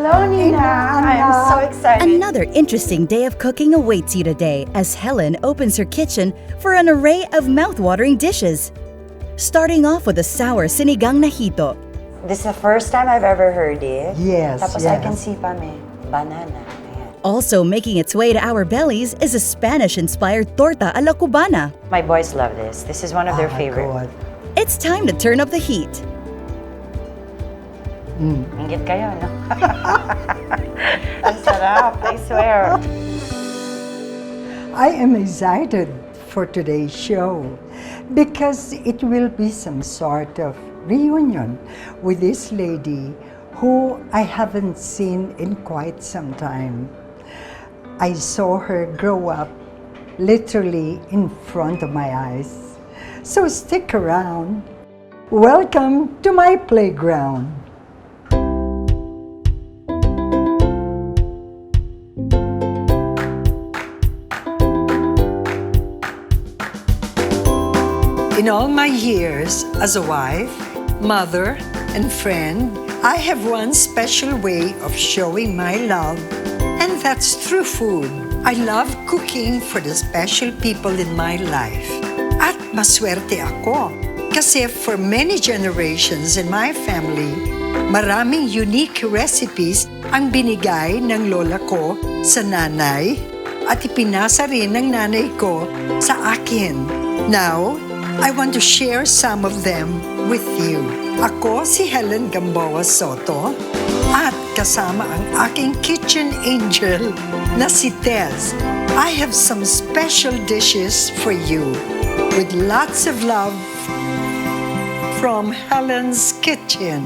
Hello, Nina. I'm so excited. Another interesting day of cooking awaits you today as Helen opens her kitchen for an array of mouth-watering dishes. Starting off with a sour sinigang na hito. This is the first time I've ever heard it. Yes, Tapos yes. I can see pa may banana. Ayan. Also making its way to our bellies is a Spanish-inspired torta a la cubana. My boys love this. This is one of their favorite. God. It's time to turn up the heat. Ingit kayo, no? Ang sarap, I swear. I am excited for today's show because it will be some sort of reunion with this lady who I haven't seen in quite some time. I saw her grow up literally in front of my eyes. So stick around. Welcome to my playground. In all my years as a wife, mother, and friend, I have one special way of showing my love, and that's through food. I love cooking for the special people in my life. At maswerte ako kasi for many generations in my family, maraming unique recipes ang binigay ng lola ko sa nanay at ipinasa rin ng nanay ko sa akin. Now, I want to share some of them with you. Ako si Helen Gamboa Soto at kasama ang aking kitchen angel na si Tez. I have some special dishes for you with lots of love from Helen's Kitchen.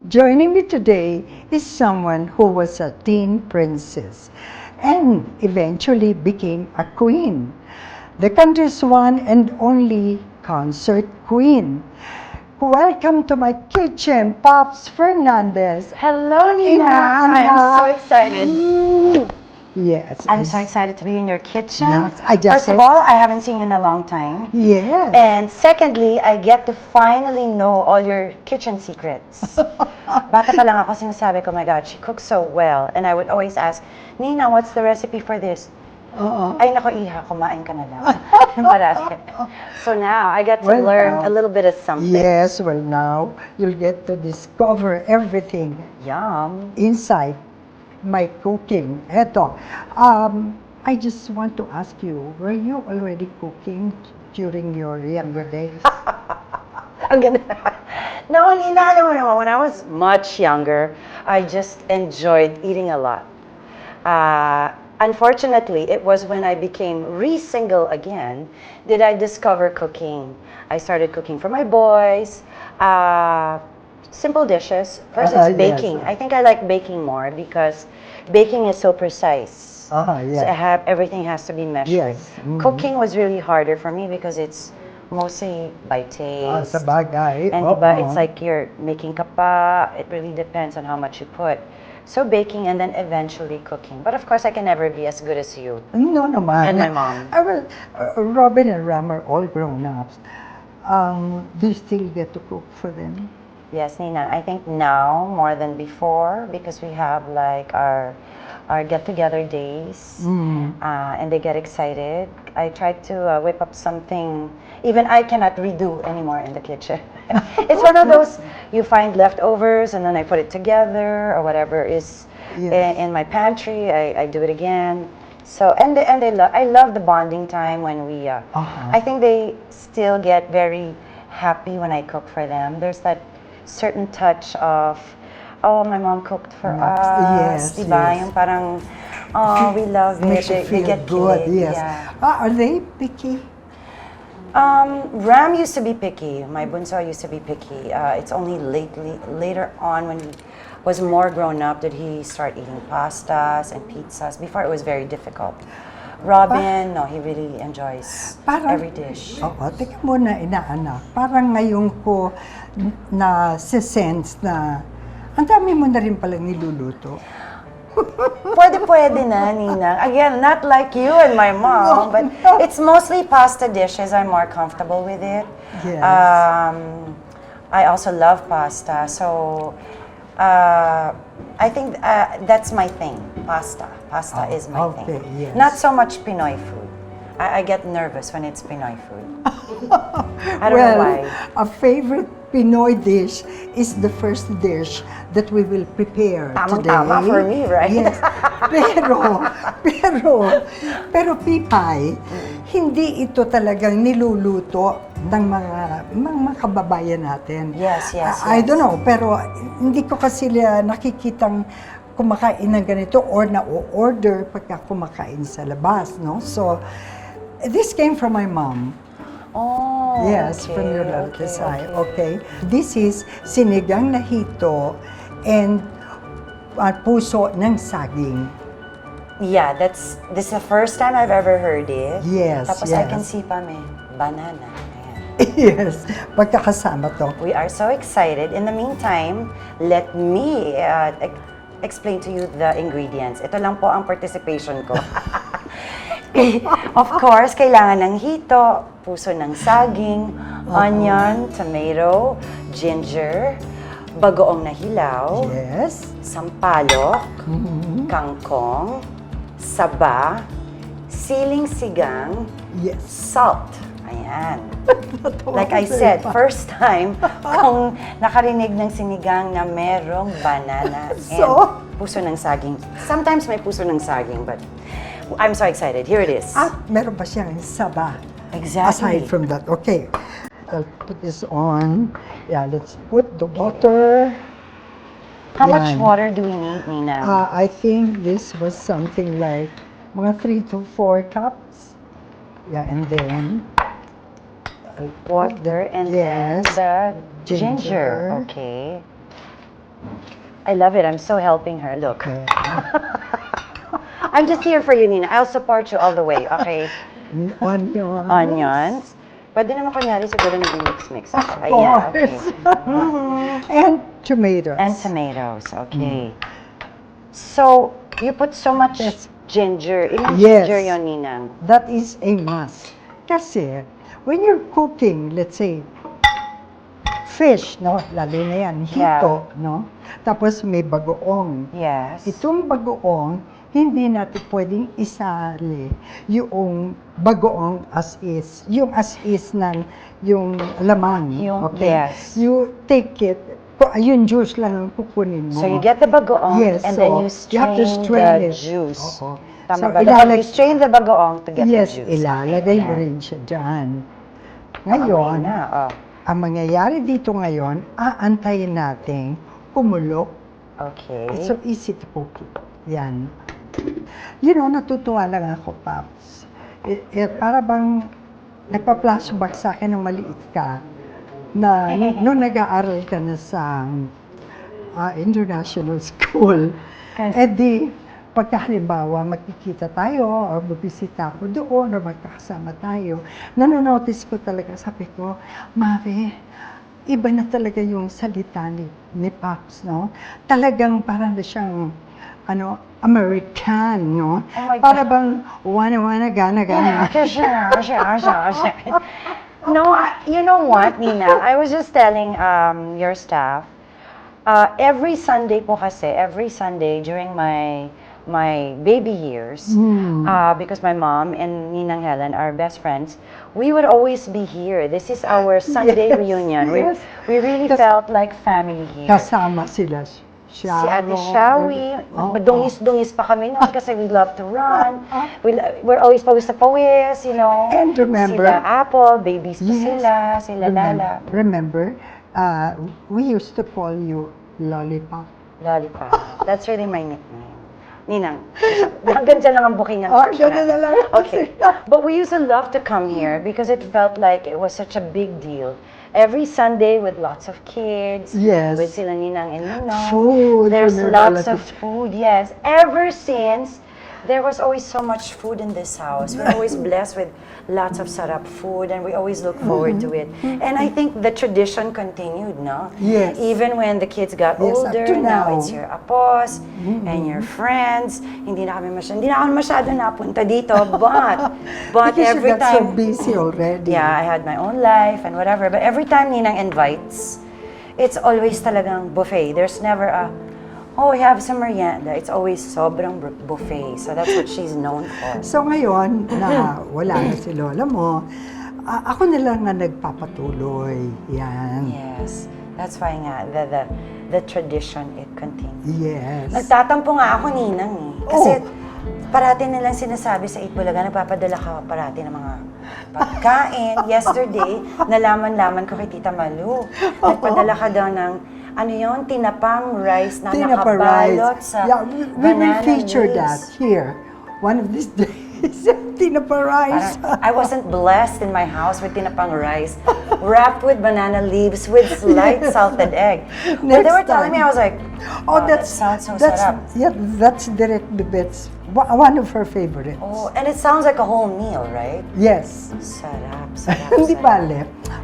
Joining me today is someone who was a teen princess and eventually became a queen. The country's one and only concert queen. Welcome to my kitchen, Pops Fernandez. Hello, Nina. I'm so excited. Yes. I'm so excited to be in your kitchen. Yes, I just First of all, I haven't seen you in a long time. Yes. And secondly, I get to finally know all your kitchen secrets. Bata pa lang ako, sinasabi ko, my God, she cooks so well. And I would always ask, Nina, what's the recipe for this? Ay, nako, iha, kumain ka na lang. Marami. So now, I get to learn a little bit of something. Yes, well now, you'll get to discover everything Yum. inside my cooking. Eto, I just want to ask you, were you already cooking during your younger days? Ang ganda. No, Nina, alam mo naman, when I was much younger, I just enjoyed eating a lot. Unfortunately, it was when I became re-single again did I discover cooking. I started cooking for my boys, simple dishes. First, it's baking. Yes. I think I like baking more because baking is so precise. Yes. So everything has to be measured. Yes. Mhm. Cooking was really harder for me because it's mostly by taste. Sa bagay. And diba, it's like you're making ka pa. It really depends on how much you put. So baking and then eventually cooking. But of course, I can never be as good as you. No naman. And my mom. Robin and Ram are all grown ups. Do you still get to cook for them? Yes, Nina. I think now more than before because we have like our get-together days, and they get excited. I try to whip up something. Even I cannot redo anymore in the kitchen. It's one of those you find leftovers and then I put it together or whatever is in my pantry. I do it again. So and they I love the bonding time when we. I think they still get very happy when I cook for them. There's that certain touch of, oh, my mom cooked for us. Yes, Diba? yes. Yung parang, oh, we love it. Makes you They feel get good. kids. Yes. Yeah. Are they picky? Ram used to be picky. My bunso used to be picky. It's only later on when he was more grown up did he start eating pastas and pizzas. Before it was very difficult. Robin, no, he really enjoys every dish. Oo, teka muna, inaanak. Parang ngayon ko na-sense na ang dami mo na rin palang niluluto. Pwede na, Nina. Again, not like you and my mom, but it's mostly pasta dishes. I'm more comfortable with it. Yes. I also love pasta. So, I think that's my thing. Pasta. Pasta is my okay, thing. yes. Not so much Pinoy food. I get nervous when it's Pinoy food. I don't know why. A favorite Pinoy dish is the first dish that we will prepare today. Tamang-tama for me, right? Yes. Pero Pipay, hindi ito talagang niluluto ng mga kababayan natin. Yes. I don't know, pero hindi ko kasi nakikitang kumakain ng ganito or na-order pagka kumakain sa labas, no? So, this came from my mom. Oh, Yes, okay, from your relatives. okay. Okay. This is sinigang na hito and puso ng saging. Yeah, this is the first time I've ever heard it. Yes, Tapos I yes. can see pa may banana. Ayan. Yes, pagkakasama to. We are so excited. In the meantime, let me explain to you the ingredients. Ito lang po ang participation ko. Of course, kailangan ng hito, puso ng saging, onion, tomato, ginger, bagoong na hilaw, Yes. sampalok, kangkong, saba, siling sigang, Yes. salt. Ayan. Like I said, first time kung nakarinig ng sinigang na merong banana and So? puso ng saging. Sometimes may puso ng saging, but I'm so excited. Here it is. Meron pa siyang saba. Exactly. Aside from that, okay. I'll put this on. Yeah, let's put the water. How much Yan. water do we need, Nina? I think this was something like mga 3 to 4 cups. Yeah, and then Water and yes, the ginger. ginger. Okay. I love it. I'm so helping her. Look. okay. I'm just here for you, Nina. I'll support you all the way. Okay. Onions. Onions. Pwede naman kunyari siguro nag-mix-mix. Of Ayan, okay. course. And tomatoes. And tomatoes. Okay. So, you put so much Yes. ginger. Ilang Yes. ginger yun, Nina? That is a must. Kasi, when you're cooking, let's say, fish, no? Lalo na yan, hito, no? Tapos may bagoong. Yes. Itong bagoong, hindi natin pwedeng isali yung bagoong as is. Yung as is ng yung laman. Yung- okay? yes. You take it, yung juice lang ang kukunin mo. So, you get the bagoong Yes, and so then you have to strain the it. juice. Oo. Tama So, ba? Dapat you strain the bagoong to get yes, the juice. ilalagay mo Ayan. rin siya dyan. Ngayon, Okay na, oh. ang mangyayari dito ngayon, aantayin natin kumulo. Okay. It's so easy to cook. Yan. You know, natutuwa lang ako, Paps. Para bang nagpa-flashback sa akin nung maliit ka na nung nag-aaral ka na sa international school. Di, pagka halimbawa magkikita tayo or bubisita ako doon or magkakasama tayo, nanonotice ko talaga, sabi ko, Mari, iba na talaga yung salita ni Paps, no? Talagang parang na siyang, American, no? Oh my God. Para bang wana-wana, gana-gana. No, you know what, Nina? I was just telling your staff, every Sunday po kasi, every Sunday during my baby years, because my mom and Ninang Helen are best friends, we would always be here. This is our Sunday Yes, reunion. yes. We really Kas- felt like family here. Kasama sila. Si Ate Shawi, dungis-dungis pa kami noon kasi we love to run. We're always pawis na pawis, you know. And remember- Sila Apple, babies pa sila Lala. Remember, we used to call you Lollipop. Lollipop. That's really my nickname. Ninang, hanggang dyan lang ang bookingan. Oh, ganun na lang. Okay. But we used to love to come here because it felt like it was such a big deal. Every Sunday with lots of kids. Yes. With sila Ninang and Ninong. Food. There's Remember, lots like of food, yes. Ever since, there was always so much food in this house. We're always blessed with lots of sarap food and we always look forward to it. And I think the tradition continued, no? Yes. Even when the kids got Yes, up older, to now now. it's your apos and your friends. Hindi na ako masyado napunta dito, but Because every you got so time, busy already. yeah, I had my own life and whatever. But every time Ninang invites, it's always talagang buffet. There's never oh, we have some merienda. It's always sobrang buffet. So that's what she's known for. So ngayon, na wala na si lola mo, ako na lang na nagpapatuloy. Yan. Yes. That's why nga, the tradition, it continues. Yes. Nagtatampo nga ako, Ninang eh. Kasi parati nilang sinasabi sa Itbulaga, nagpapadala ka parati ng mga pagkain. Yesterday, nalaman-laman ko kay Tita Malu. Nagpadala ka daw ng, ano yun, tinapang rice na nakabalot sa we will banana feature leaves. that here. One of these days. Tinapa rice. I wasn't blessed in my house with tinapang rice, wrapped with banana leaves with slight salted egg. When they were telling me, I was like, Oh, that sounds so that's sarap. yeah, that's Direct Bibet's one of her favorites. Oh, and it sounds like a whole meal, right? Yes. Sarap, sarap, Hindi sarap. bale.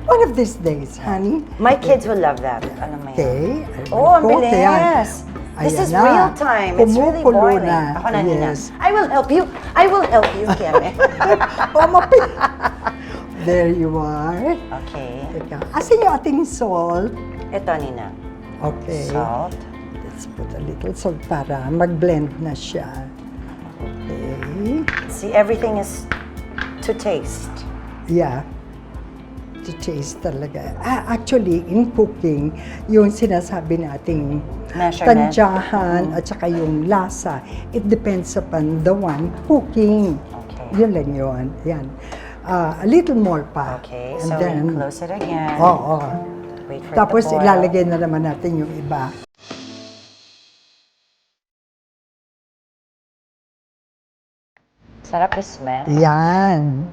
One of these days, honey. My kids will love that. Alam mo Okay. yan. Oh, ang bilis. This is real time. It's really Kumukulo boiling. na. Ako na, Nina. Yes. I will help you. I will help you, Kieme. There you are. Okay. Teka. Asan yung ating salt? Ito, Nina. Okay. Salt. Let's put a little salt para mag-blend na siya. Okay. See, everything is to taste. Yeah. To taste talaga. Actually, in cooking, yung sinasabi nating Measurement. tansyahan at saka yung lasa, it depends upon the one cooking. Okay. Yun lang yun. Yan. A little more pa. Okay, And so then, we close it again. Oo. Wait for Tapos it to boil. ilalagay na naman natin yung iba. Sarap the smell. Yan.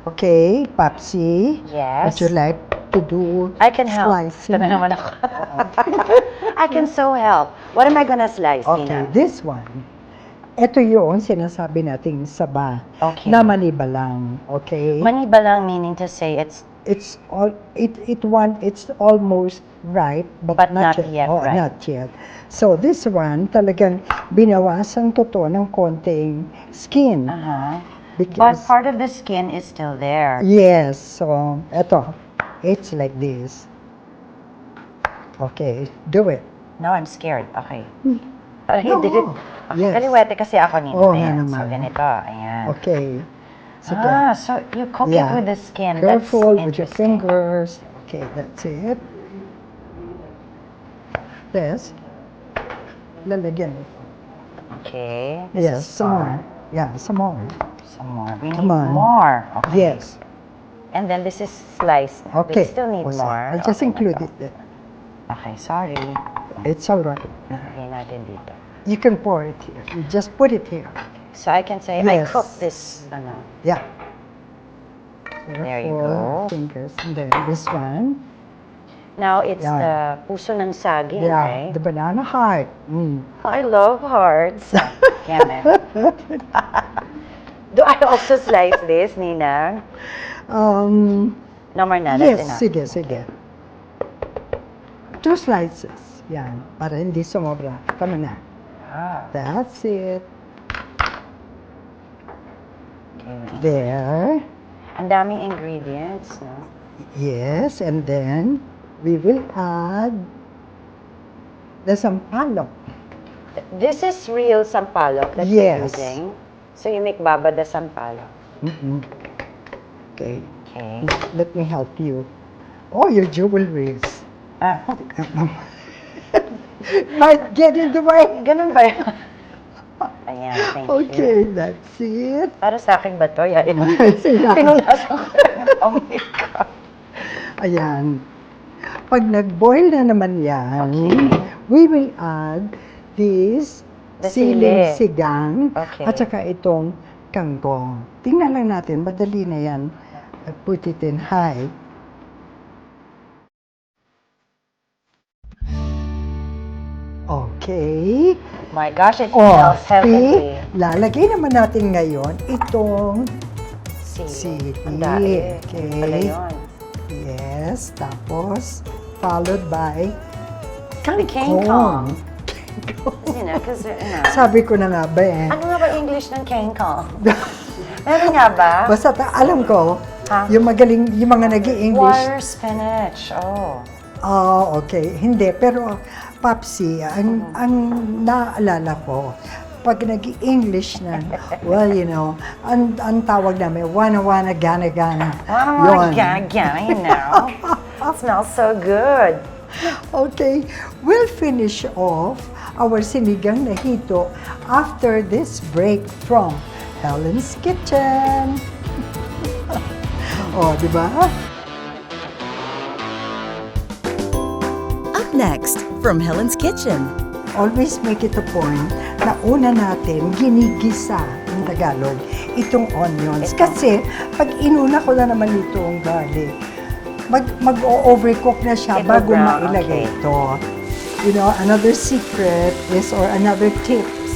Okay, Papsi. Yes. Would you like to do I can help. slicing? Ito na naman ako. I can so help. What am I gonna slice, Okay, Nina? this one. Ito yung sinasabi nating saba. Okay. Na maniba lang. Okay? Maniba lang meaning to say it's It's almost ripe, but, But not yet Oh, ripe. not yet. So this one, talagang binawasan ko to ng konting skin. But Because, part of the skin is still there. yes, so, eto. It's like this. Okay, do it. No, I'm scared. Okay. No, Did it? yes. Kaliwete kasi ako nito. Oo, Ayan. nga So, naman. ganito. Ayan. Okay. Sige. So you cook Yeah. it with the skin. Careful That's with your interesting. fingers. Okay, that's it. This. Lalagyan. Okay. Yes, some more. Yeah, some more. Some more. We Come need on. more. Okay. Yes. And then this is sliced. Okay. We still need Okay. more. I'll just Okay, include ito. it there. Okay, sorry. It's all right. Lagyan natin dito. You can pour it here. You just put it here. So I can say I Yes. cook this. Ano. Yeah. There you Careful. go. Fingers. And then this one. Now it's Yan. the puso ng saging, Yeah. right? The banana heart. I love hearts. Kieme. Do I also slice this, Nina? No more na. That's Yes, enough. sige, sige. 2 slices. Yan. Para hindi sumobra. Tama na. Ah, That's it. okay. There. Ang daming ingredients, no? Yes, and then we will add the sampalok. This is real sampalok that you're Yes. using. So you make baba the sampalok. Okay. Okay. Let me help you. Oh, your jewelries. Ah, Might get in the way. ganun ba yun? Ayan, thank you. Okay, that's it. Para sa akin ba to? Yeah, Sila. pinunasan ko. Oh my God. Ayan. Pag nag-boil na naman yan, we will add this The siling sili. sigang Okay. at saka itong kangkong. Tingnan lang natin, madali na yan. I put it in high. Okay. My gosh, it Oh, smells heavenly. lalagay naman natin ngayon itong Sili. sili. Ang dami. Okay. Pala yun. Yes, tapos followed by The King Kong. You know, because, Sabi ko na nga ba eh. ano nga ba English ng King Kong? Meron nga ba? Basta alam ko, Ha? yung magaling, yung mga nag-i-English, Wire spinach. Oh. Okay. Hindi, pero Papsi, ang naalala ko, pag nag-English na, well, you know, ang tawag namin, wana-wana, gana-gana. Oh, gana, you know. It smells so good. Okay, we'll finish off our sinigang na hito after this break from Helen's Kitchen. Oh, di ba? Up next, from Helen's Kitchen. Always make it a point na una natin ginigisa ng Tagalog itong onions. Kasi pag inuna ko na naman itong garlic, mag-overcook na siya It will bago brown, mailagay okay. ito. You know, another secret is, or another tips,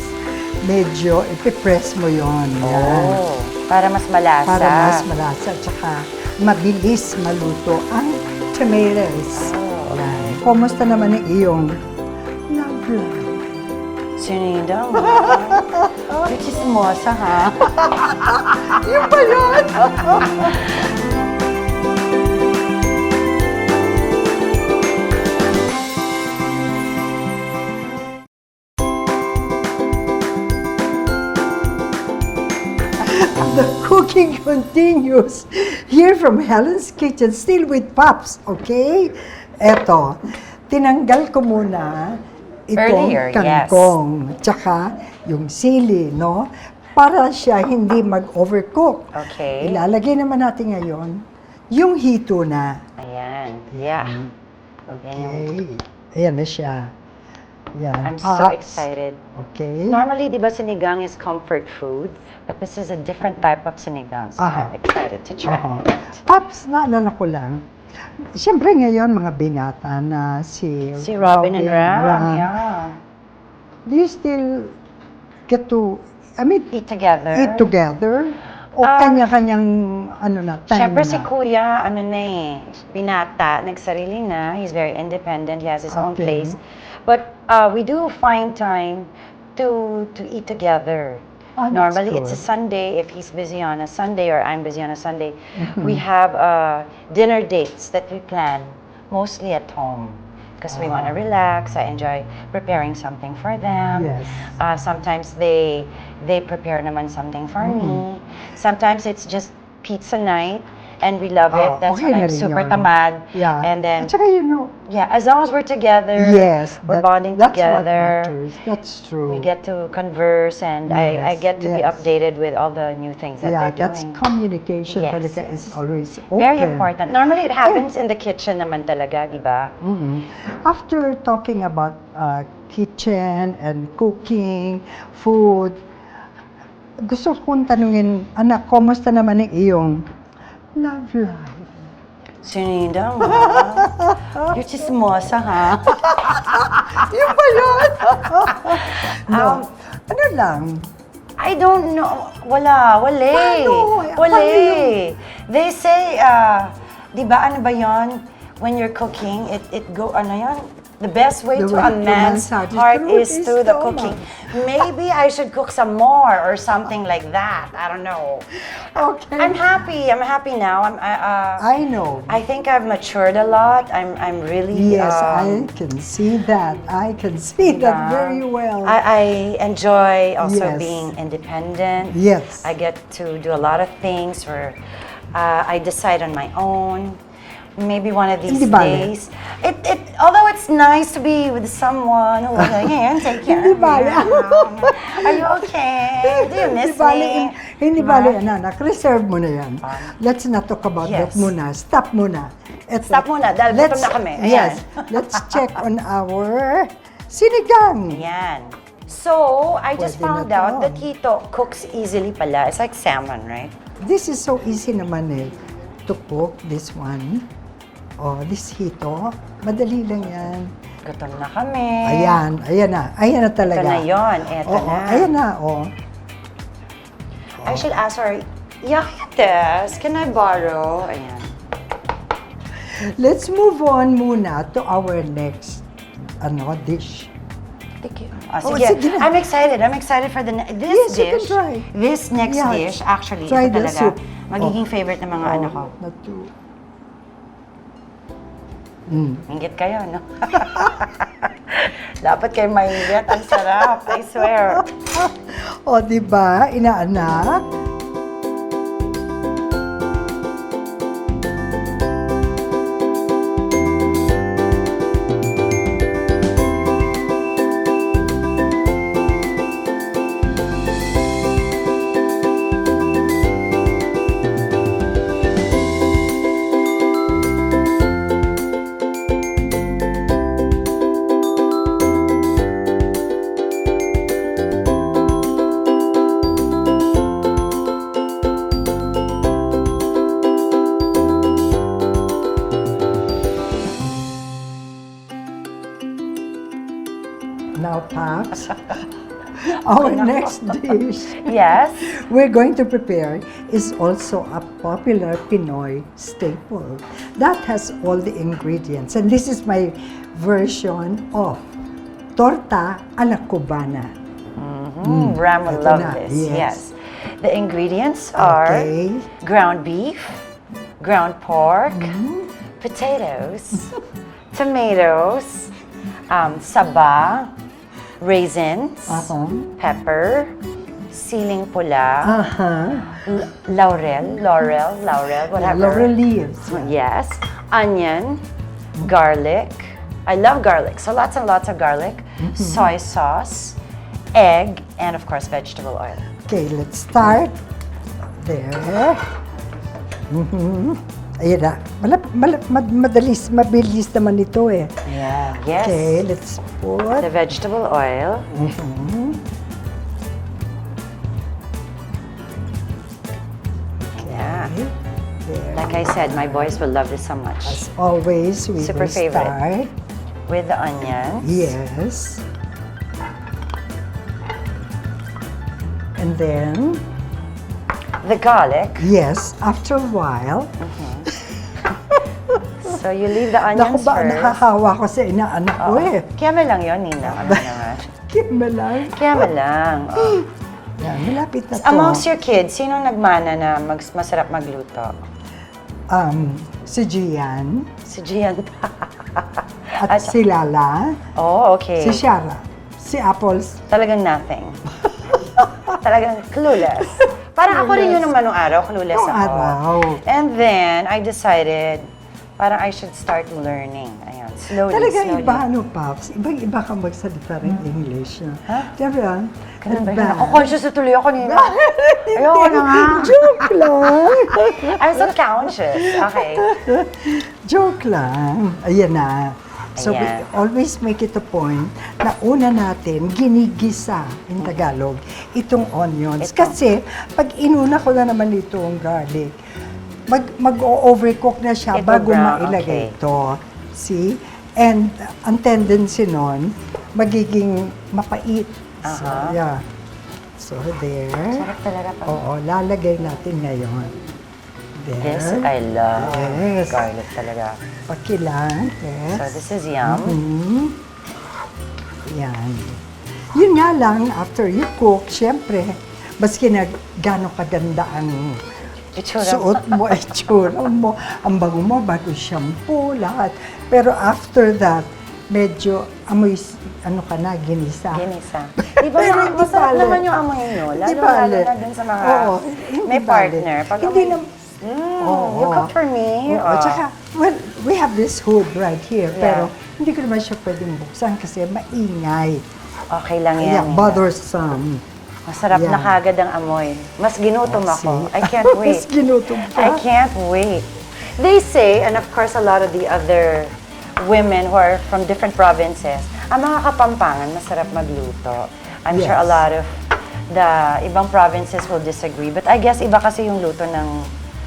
medyo ipipress mo yon. Oh, para mas malasa. Para mas malasa, tsaka mabilis maluto ang tomatoes. Oh, Yan. Kumusta naman ang iyong love life? Sinida mo. You're chismosa, ha? Yung ba yun? The cooking continues here from Helen's Kitchen, still with Pops, okay? Eto, tinanggal ko muna itong Earlier, kangkong, tsaka yung sili, no? Para siya hindi mag-overcook. Okay. Ilalagay naman natin ngayon yung hito na. Ayan. Yeah. Ayan yung- Okay. Ayan na siya. Yan. I'm so Pops. excited. Okay. Normally, di ba, sinigang is comfort food, but this is a different type of sinigang, so Aha. I'm excited to try Oo. it. Pops, naalala ko lang. Siyempre ngayon, mga binata na si Robin and Ram, Ram. yeah. Do you still get to, Eat together. eat together? O kanya-kanyang, time Siyempre na? si Kuya, binata, nagsarili na. He's very independent. He has his own Okay. place. But we do find time to eat together. Oh, that's Normally, it's a good. Sunday. If he's busy on a Sunday or I'm busy on a Sunday, Mm-hmm. we have dinner dates that we plan, mostly at home. Because we want to relax. I enjoy preparing something for them. Yes. Sometimes they prepare naman something for me. Sometimes it's just pizza night, and we love it. Oh, That's okay when na I'm rin super yun. tamad. Yeah. And then, At saka, yeah, as long as we're together, yes, we're bonding that's together. what matters. That's true. We get to converse, and I Yes, get to be yes. updated with all the new things that Yeah, they're that's doing. communication Yes, talaga yes. is always open. Very important. Normally, it happens in the kitchen naman talaga, di ba? Mhm. After talking about kitchen and cooking, food, gusto kong tanungin, anak, kumusta naman ang iyong love life? Sinida mo. You're chismosa, ha? Yung ba yun? No. Ano lang? I don't know. Wala. Paano? Wala. They say, di ba, ano ba yon? When you're cooking, it go, ano yan? The best way The to way a to man's massage his heart throat is is through the stomach. cooking. Maybe I should cook some more or something like that. I don't know. Okay. I'm happy. I'm happy now. I know. I think I've matured a lot. I'm really. Yes, I can see that. I can see that Yeah. very well. I enjoy also Yes. being independent. Yes. I get to do a lot of things where I decide on my own. Maybe one of these Hindi bale. days. Although it's nice to be with someone who will like, "Here, take care Hindi of bale. you. Are you okay? Do you miss me?" Hindi Diba? bale, anak. Reserve mo na yan. Let's not talk about that Yes. muna. Stop muna. Eto. Stop muna, dahil gutom na kami. Ayan. Yes. Let's check on our sinigang. Yan. So, I just Pwede na found to. out that Hito cooks easily pala. It's like salmon, right? This is so easy naman to cook, this one. Oh, this hito. Madali lang yan. Gutom na kami. Ayan, ayan na. Ayan na talaga. Ito na yun. Ito Oo, na. ayan na, oh. I should ask her, Yakites, can I borrow? Ayan. Let's move on muna to our next dish. Thank you. Oh, Sige. sige na. I'm excited. I'm excited for this Yes, you can dish. try. This next Yeah, dish, actually, try ito the talaga. soup. Magiging favorite ng mga ano ko. Not too. Inggit kayo, no? Dapat kayo mainggit. Ang sarap, I swear. O, di ba, inaanak? Now, Paps, our next dish Yes. we're going to prepare is also a popular Pinoy staple that has all the ingredients. And this is my version of torta a la cubana. Ram will Ito love na, this. yes. Yes. The ingredients are Okay. ground beef, ground pork, potatoes, tomatoes, saba, raisins, pepper, siling pula, laurel, whatever. Laurel leaves. Yes. Onion, garlic. I love garlic, so lots and lots of garlic. Soy sauce, egg, and of course vegetable oil. Okay, let's start. There. Ayan na. Mabilis naman ito eh. Yeah. Yes. Okay, let's put. The vegetable oil. Yeah. There. Like I said, my boys will love this so much. As always, we Super will favorite. start. With the onions. Yes. And then, The garlic. yes, after a while, So you leave the naku onions ba, first. nakahawa ko sa inaanak ko eh. Kiyama lang yun, Nina. Ano naman? Kima lang. Kiyama lang. Oh. Yan, malapit na to. Amongst your kids, sino nagmana na masarap magluto? Si Gian, Si Gian. at si Lala, Oh, okay. si Shara, si Apples. Talagang nothing. Talagang clueless. Parang ako rin yun naman nung araw, clueless Nung ako. araw. And then, I decided, parang I should start learning. Ayan, slowly, Talagang slowly. iba, ano, Paps? Ibang-iba kang magsalita rin English. Ha? Diba? Ganun ba yun? Iba. Ako conscious na tuloy ako nila. Ayoko na nga. Joke lang. I'm so conscious. Okay. Joke lang. Ayan na. So, we Ayan. always make it a point na una natin ginigisa in Tagalog itong onions. Ito. Kasi, pag inuna ko na naman itong garlic, mag-overcook na siya Ito bago brown, mailagay okay. ito. See? And ang tendency nun, magiging mapait. So, Aha. yeah. So, there. Sarap talaga pa. Oo, lalagay natin ngayon. There. This, I love Yes. garlic talaga. Pakilang. Yes. So this is yum. Yan. Yun nga lang, after you cook, syempre, maski na gano'ng kaganda ang Itsura. suot mo, itsura mo, ang bago mo, bago shampoo, lahat. Pero after that, medyo amoy, ano ka na, ginisa. Ginisa. Di ba, Pero hindi masarap bale. naman yung amoy nyo. Hindi Lalo bale. na dun sa mga Oo, hindi may bale. partner. Pag Hindi amoy, nam- Oo. you cook for me. Oo, tsaka, well, we have this hood right here, Yeah. pero hindi ko naman siya pwedeng buksan kasi maingay. Okay lang Yeah, yan. bothersome. Masarap na Yeah. kagad ang amoy. Mas ginutom ako. See? I can't wait. Mas ginutom I ka. can't wait. They say, and of course a lot of the other women who are from different provinces, ang mga Kapampangan masarap magluto. I'm sure a Yes. lot of the ibang provinces will disagree, but I guess iba kasi yung luto ng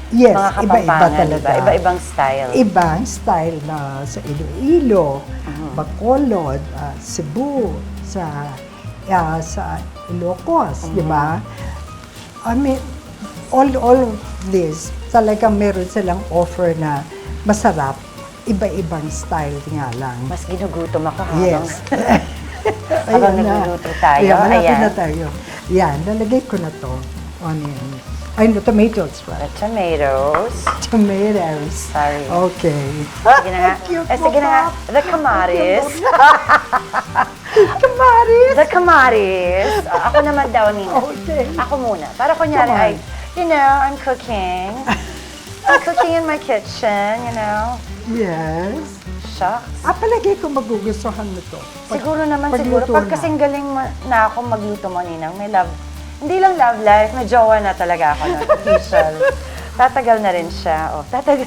Yes, mga iba-iba Kapampangan, talaga. diba? Iba-ibang style. Ibang style na sa Iloilo, Uh-huh. Bacolod, Cebu, sa Ilocos, Uh-huh. di ba? I mean, all of this, talagang meron silang offer na masarap, iba-ibang style nga lang. Mas ginugutom ako habang Yes. habang Ayan na. nagluluto tayo. Ayan, malapit Ayan. na tayo. Yan, lalagay ko na to. Onion. Ay, no, tomatoes, The right? tomatoes. Tomatoes. Sorry. Okay. Sige na nga. Cute mo Sige na nga. pa. The kamaris. Kamaris. The kamaris. Ako naman daw, Nina. Okay. Ako muna. Para kunyari Come on. ay, you know, I'm cooking. I'm cooking in my kitchen, you know. Yes. Shucks. Palagay ko magugustuhan mo to. Siguro naman, pagluto siguro. Pag na. kasing galing na ako magluto mo, Ninang, may love. Hindi lang love life, may jowa na talaga ako nun. Official. Tatagal na rin siya. Oh, tatagal.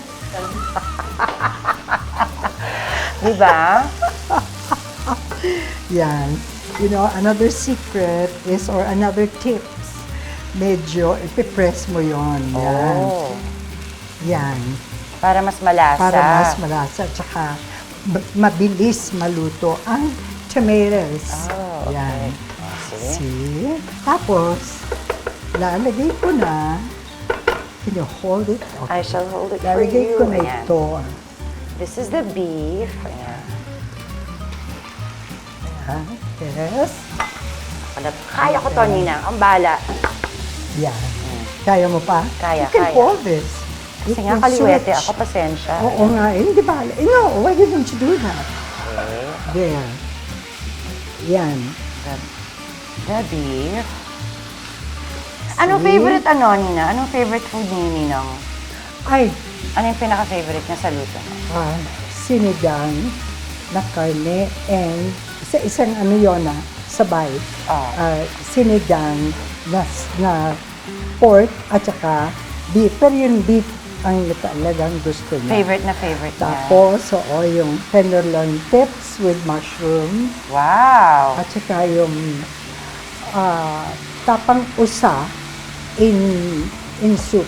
Diba? Yan. You know, another secret is, or another tips, medyo ipipress mo yon. Yan. Oh. Yan. Para mas malasa. Para mas malasa. Tsaka mabilis maluto ang tomatoes. Oh, okay. Yan. Oh, sige. See? Tapos, lalagay ko na. Can you hold it? I shall hold it for Lalagay you. ko na Ayan. ito. This is the beef. Ayan. Yes. Kaya ko to, Ninang. Ang bala. Yan. Kaya mo pa? Kaya, You can kaya. hold this. You Kasi nga can kaliwete switch. ako, pasensya. Oo nga, eh, hindi ba? No, why didn't you do that? Okay. There. Yan. The beef. Anong favorite Nina? Anong favorite food ni Ninang? Ay, Ano yung pinaka-favorite niya sa luto mo? sinigang na karne and sa isang ano yun sabay. Sinigang na pork at saka beef. Pero yung beef ang talagang gusto niya. Favorite na favorite niya. Tapos, yung tenderloin tips with mushroom. Wow! At saka yung tapang usa in soup.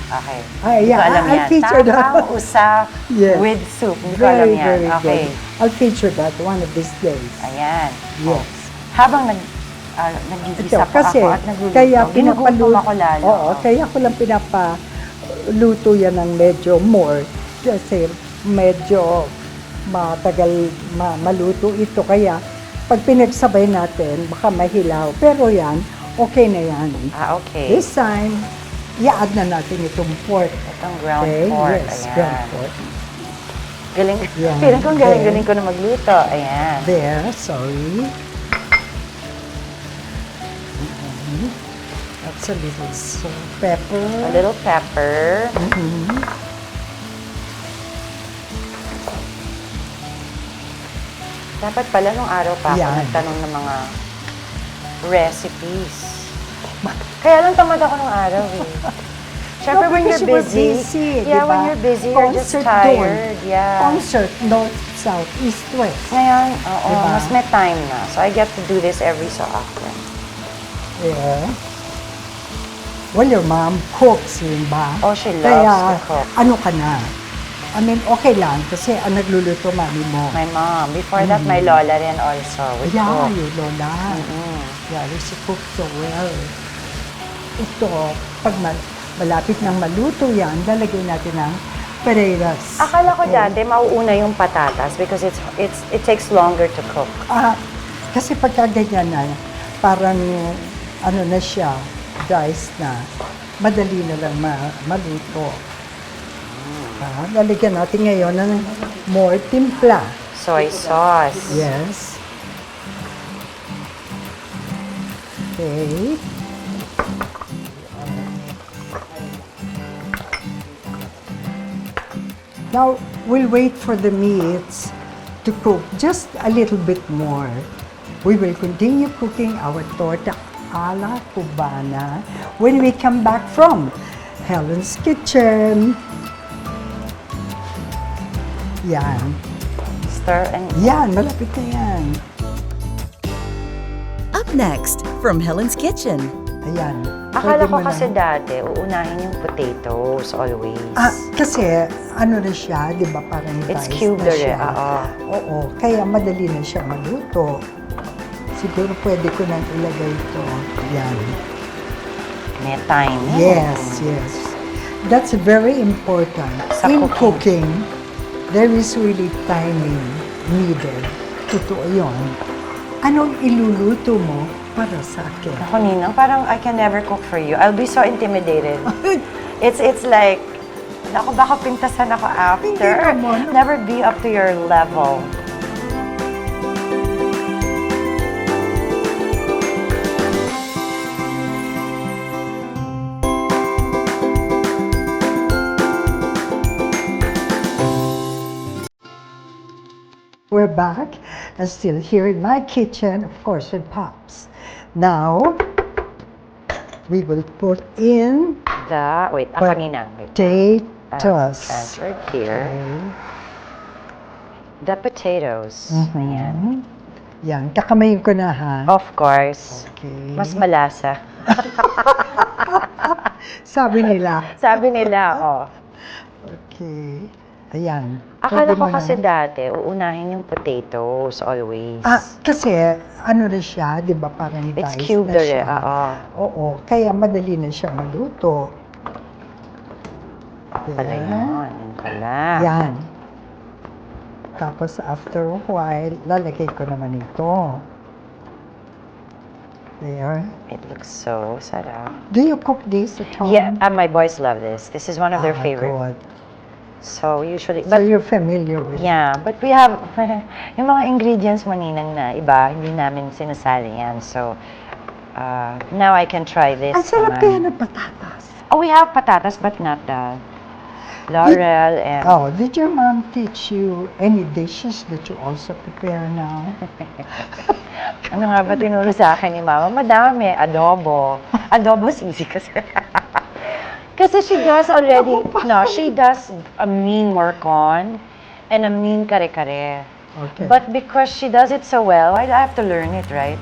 Okay. Ay, Hindi ko yeah, alam I'll yan. feature that. Tapang usap Yes. with soup. Hindi ko alam yan. Very Okay. good. I'll feature that one of these days. Ayan. Yes. Habang Ito, nagigisa pa kasi ako at nagluluto, kaya ginugutom pinapaluto ako lalo. Oo, kaya ko lang pinapaluto yan ng medyo more kasi medyo matagal maluto ito. Kaya pag pinagsabay natin, baka mahilaw. Pero yan, okay na yan. Okay. This time, i-add na natin itong pork. Itong ground Okay? pork. Yes, Ayan. ground pork. Galing. Yan. Feeling ko There. galing ko na magluto. Ayan. There, sorry. That's a little salt, pepper. A little pepper. Dapat pala nung araw pa ako Yan. nagtanong ng mga recipes. Kaya lang tamad ako nung araw eh. Siyempre, No, when because you're you were busy, di when ba? you're busy, you're just Concert tired. doon. Yeah. Concert, north, south, east, west. Ngayon, oo, Diba? mas may time na. So, I get to do this every so often. Yeah. Well, your mom cooks, yun ba? Oh, she loves Kaya, to cook. ano ka na? I mean, okay lang kasi ang nagluluto mami mo. My mom. Before that, my lola rin also. With Yeah, cook. your lola. Yeah, she cooks so well. Ito, pag malapit nang maluto yan, lalagyan natin ng pereiras. Akala ko dati mauuna yung patatas because it takes longer to cook. Kasi pagka ganyan na, parang ano na siya, diced na, madali na lang maluto. Lalagyan natin ngayon ng more timpla. Soy sauce. Yes. Okay. Now, we'll wait for the meats to cook just a little bit more. We will continue cooking our torta a la cubana when we come back from Helen's Kitchen. Yan. Stir and... Yan, malapit na yan. Up next, from Helen's Kitchen. Ayan. Akala Pwede ko mo na. kasi dati, uunahin yung potatoes always. Kasi ano na siya, di ba, parang It's diced cubed na already, siya. oo. Oo, kaya madali na siya maluto. Siguro pwede ko nang ilagay ito. Yan. May time. Yes, yes. That's very important. Sa In cooking. cooking, there is really timing needed. Totoo yun. Anong iluluto mo para sa akin. Ako, Ninang, parang I can never cook for you. I'll be so intimidated. It's like, naku, baka pintasan ako Hindi after. naman. Never be up to your level. We're back and still here in my kitchen, of course, with Pops. Now, we will put in Wait, ako, Ninang. Wait. potatoes. Transferred here. Okay. The potatoes. Mhm. Ayan. Yan, kakamayin ko na ha. Of course. Okay. Mas malasa. Sabi nila. Sabi nila, oh. Okay. Ayan. Akala Pwede ko mo kasi na. dati, uunahin yung potatoes always. Kasi, ano na siya, di ba, parang It's diced cubed na eh. siya. Oo. Oo, kaya madali na siya maluto. Pala yun. Yun pala. Yan. Tapos, after a while, lalagay ko naman ito. There. It looks so sarap. Do you cook this at home? Yeah, my boys love this. This is one of their Ah, favorite. good. So usually, So but you're familiar with it? yeah, but we have yung mga ingredients mo, Ninang, na iba, hindi namin sinasali yan. So now I can try this. Ang sarap naman. kaya ng patatas. Oh, we have patatas, but not the laurel and... Oh, did your mom teach you any dishes that you also prepare now? Ano nga ba tinuro sa akin ni Mama? Madami. Adobo. Adobo is easy kasi. Kasi she does already, no, she does a mean morcon and a mean kare-kare. Okay. But because she does it so well, I have to learn it, right?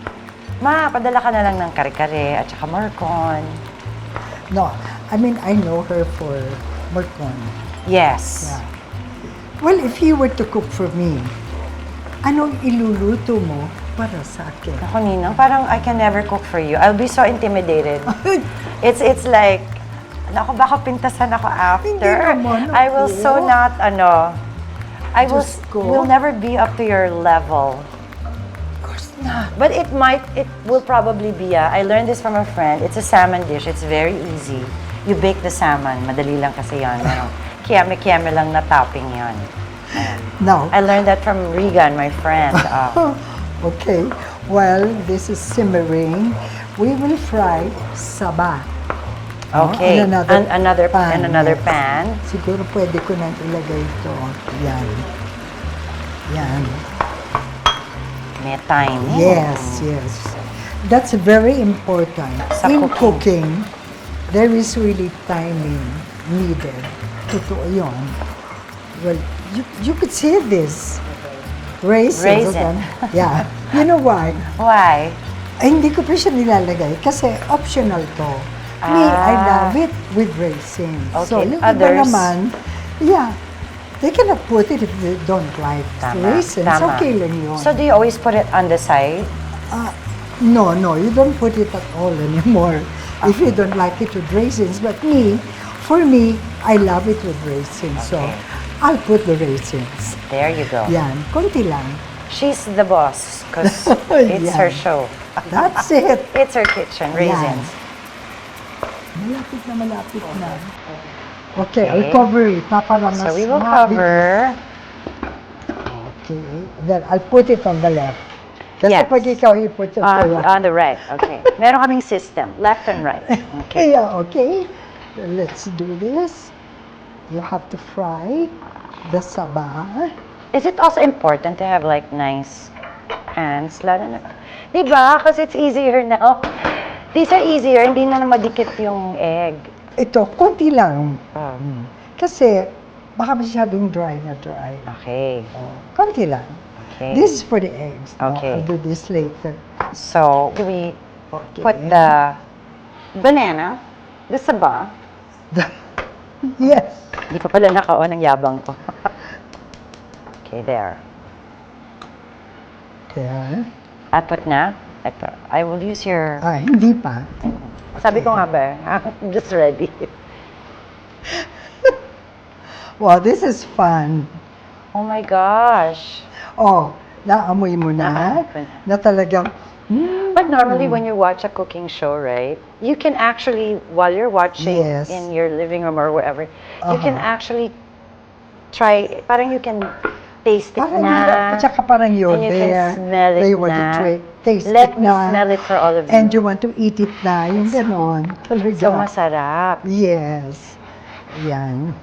Ma, padala ka na lang ng kare-kare at saka morcon. No, I mean, I know her for morcon. Yes. Yeah. Well, if you were to cook for me, anong iluluto mo para sa akin? Ako, Ninang, parang I can never cook for you. I'll be so intimidated. It's like, naku, baka pintasan ako Hindi after. naman, I will so ako. not, I Diyos ko. will never be up to your level. Of course not. But it will probably be I learned this from a friend. It's a salmon dish. It's very easy. You bake the salmon. Madali lang kasi yan. Kiame-kiame lang na topping yan. No. I learned that from Regan, my friend. Okay. While this is simmering, we will fry saba. Okay. In Another yes. pan. Siguro pwede ko nang ilagay ito. Yan. Yan. May time. Yes, yes. That's very important. Sa In cooking. cooking, there is really timing needed. Totoo yun. Well, you could say this. Raisins. Raisin. Yeah. You know why? Why? Ay, hindi ko pa siya nilalagay kasi optional to. Me, I love it with raisins. So, Okay, yung iba others? naman, yeah, they cannot put it if they don't like Tama, raisins. tama. Okay lang yun. So do you always put it on the side? No, you don't put it at all anymore if you don't like it with raisins. But for me, I love it with raisins. So, Okay. I'll put the raisins. There you go. Yan, konti lang. She's the boss because it's Yeah. her show. That's it. It's her kitchen, raisins. Malapit na. Okay, I'll Okay. cover it. Paparamas So we will na. cover. Okay, then I'll put it on the left. Kasi Yes. pag ikaw i-put it On the right, okay. Meron kaming system, left and right. Okay. Yeah, okay. Let's do this. You have to fry the saba. Is it also important to have like nice hands? Lalo na, diba? Kasi it's easier now. These are easier, hindi na madikit yung egg. Ito, konti lang. Oh. Kasi baka masyadong dry na dry. Okay. Konti lang. Okay. This is for the eggs. No, Okay. I'll do this later. So, do we Okay. put the banana, the saba? Yes. Hindi pa pala naka-on ang yabang ko. Okay, there. There. At put na? Ito. I will use your... Hindi pa. Sabi ko nga ba, I'm just ready. Wow, this is fun. Oh my gosh. Oh, naamoy mo na Naamoy. na talagang But normally when you watch a cooking show, right, you can actually, while you're watching Yes. in your living room or wherever, you can actually try, parang you can taste it Parang na. tsaka parang you're And you there. can smell it They want na. to taste Let it me na. smell it for all of you. And you want to eat it na. Yung ganon. Talaga. So masarap. Yes. Yan.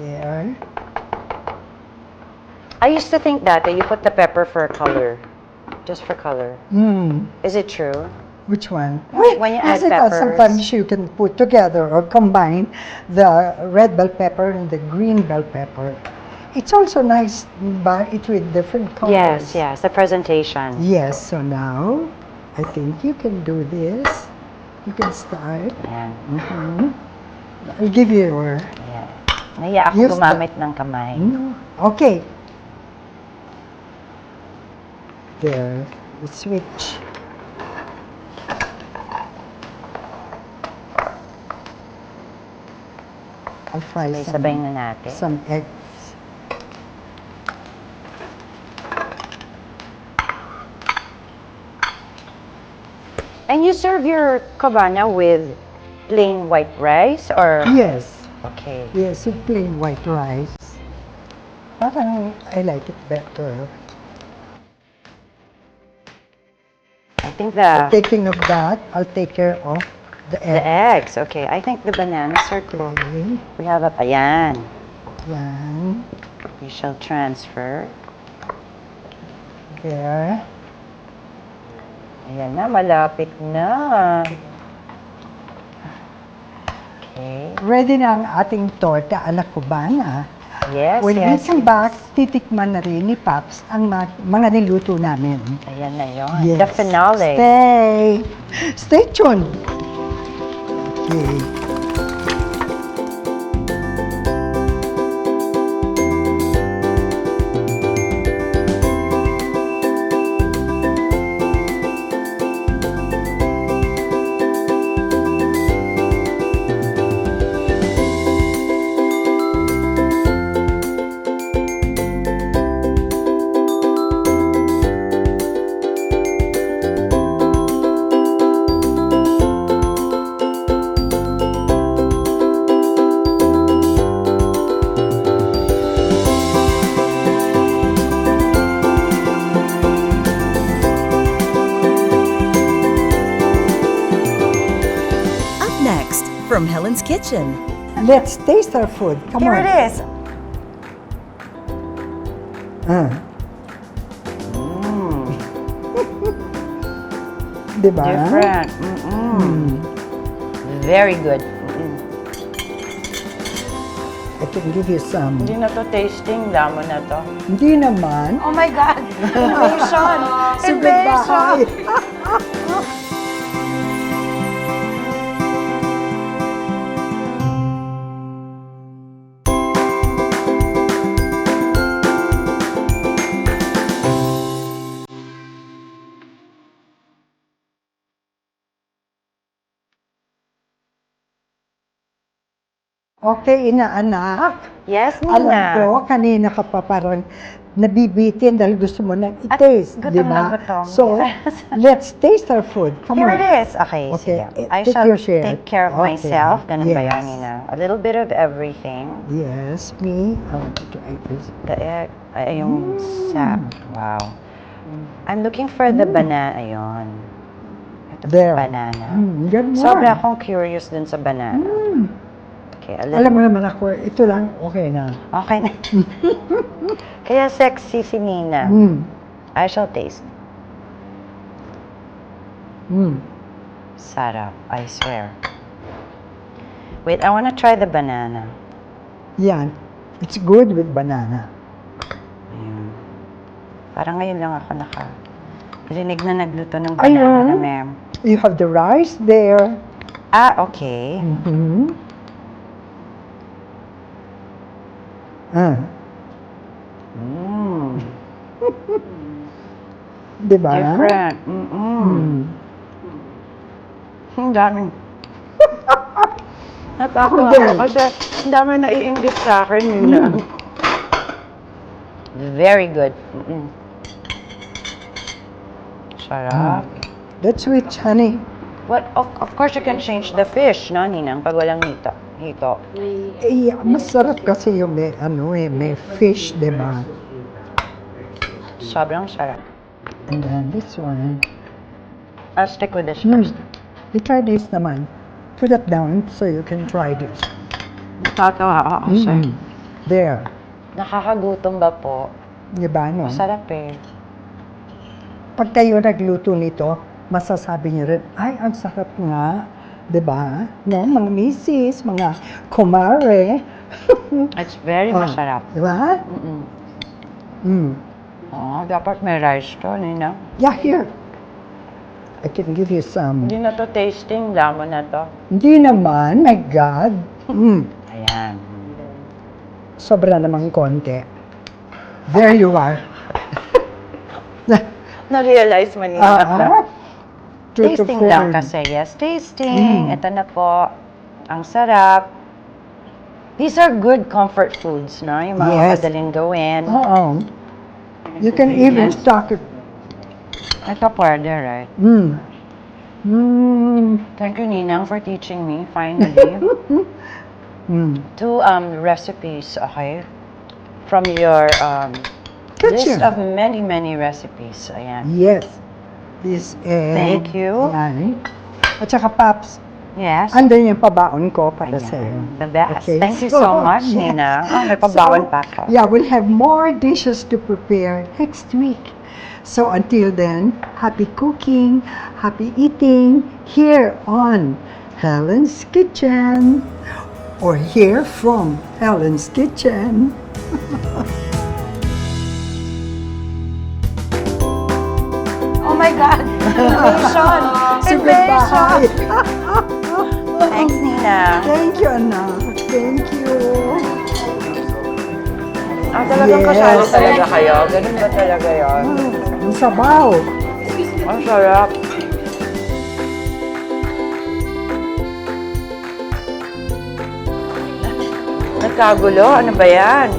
There. I used to think that you put the pepper for color. Just for color. Is it true? Which one? When you add Yes, peppers. sometimes you can put together or combine the red bell pepper and the green bell pepper. It's also nice, but it with different colors. Yes, yes, the presentation. Yes, so now, I think you can do this. You can start. Ayan. I'll give you your... Ayan. Nahiya ako Use gumamit ng kamay. Okay. There, the switch. I'll fry Sabay na natin. some eggs. And you serve your cabana with plain white rice or? Yes. Okay. Yes, with plain white rice. Parang I like it better. I think the Taking of that, I'll take care of the egg. eggs. Okay. I think the bananas are cooked. Okay. We have a ayan. Yan. We shall transfer. There. Ayan na, malapit na. Okay. Ready na ang ating torta ala cubana. Yes, When we yes. come back, titikman na rin ni Paps ang mga niluto namin. Ayan na yun. Yes. The finale. Stay tuned. Okay. Up next, from Helen's Kitchen. Let's taste our food. Come Here on. it is. Diba? Different. Very good. I can give you some. Hindi na to tasting. Damo na to. Hindi naman. Oh my God! Invasion! Subit bahay. Okay, inaanak. Yes, Alam Nina. ko, kanina ka pa parang nabibitin dahil gusto mo nang i-taste, gutom di na ba? gutom. So, let's taste our food. Come Here on. it is. Okay, Okay, sige. I take shall your share. take care of Okay. myself. Ganun ba Yes. yan, Nina? A little bit of everything. Yes, me. I want to try this. The egg, ay, yung sap. Wow. I'm looking for the banana. Ayun. Ito There. banana. Yan mo. Sobra akong curious dun sa banana. Okay, a little. Alam mo naman ako, ito lang, okay na. Okay na. Kaya sexy si Nina. I shall taste. Sarap, I swear. Wait, I wanna try the banana. Yan. It's good with banana. Ayun. Parang ngayon lang ako rinig na nagluto ng Ayun. banana, ma'am. You have the rice there. Ah, okay. Diba? Different. Ang daming. Natakot ako kasi ang dami naiinggit sa akin. Very good. Sarap. That's rich, honey. What, of course, you can change the fish, no, Ninang, pag walang hito. Eh, masarap kasi yung may, may fish, di ba? Sobrang sarap. And then this one. I'll stick with this Hmm. first. You try this naman. Put it down so you can try this. Natatawa ako kasi. There. Nakakagutom ba po? Di ba, no? Masarap eh. Pag kayo nagluto nito, masasabi niyo rin, ay, ang sarap nga. Di ba? No, mga misis, mga kumare. It's very masarap. Di ba? Dapat may rice to, Ninang. Yeah, here. I can give you some. Hindi na to tasting, lamon na to. Hindi naman, my God. Ayan. Sobra namang konti. There you are. Na-realize mo, Ninang. Tasting lang kasi. kasi. Yes, tasting. Ito na po. Ang sarap. These are good comfort foods, no? Yung mga Yes. madaling gawin. Oo. You can even stock it. Ito pwede, right? Thank you, Ninang, for teaching me, finally. Two recipes, okay? From your list Kitchen. of many, many recipes. Ayan. Yes. This is... Thank you. Yan. At saka, Paps, Yes. andun yung pabaon ko para Ayan. sa'yo. The best. Okay. Thank you so much, Yes. Ninang. May pabawan pa ako. Yeah, we'll have more dishes to prepare next week. So until then, happy cooking, happy eating here on Helen's Kitchen or here from Helen's Kitchen. Oh my God! Invasion! So Invasion! goodbye. Thanks, Ninang. Thank you, anak. Thank you. Talagang Yes. kasali talaga kayo? Ganun ba talaga yun? Ang sabaw. Ang sarap. Nagkagulo? Ano ba yan?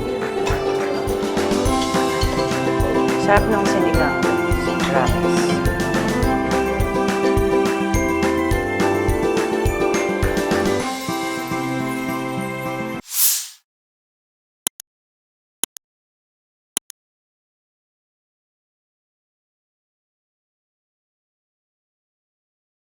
Sarap ng sinigang. Promise.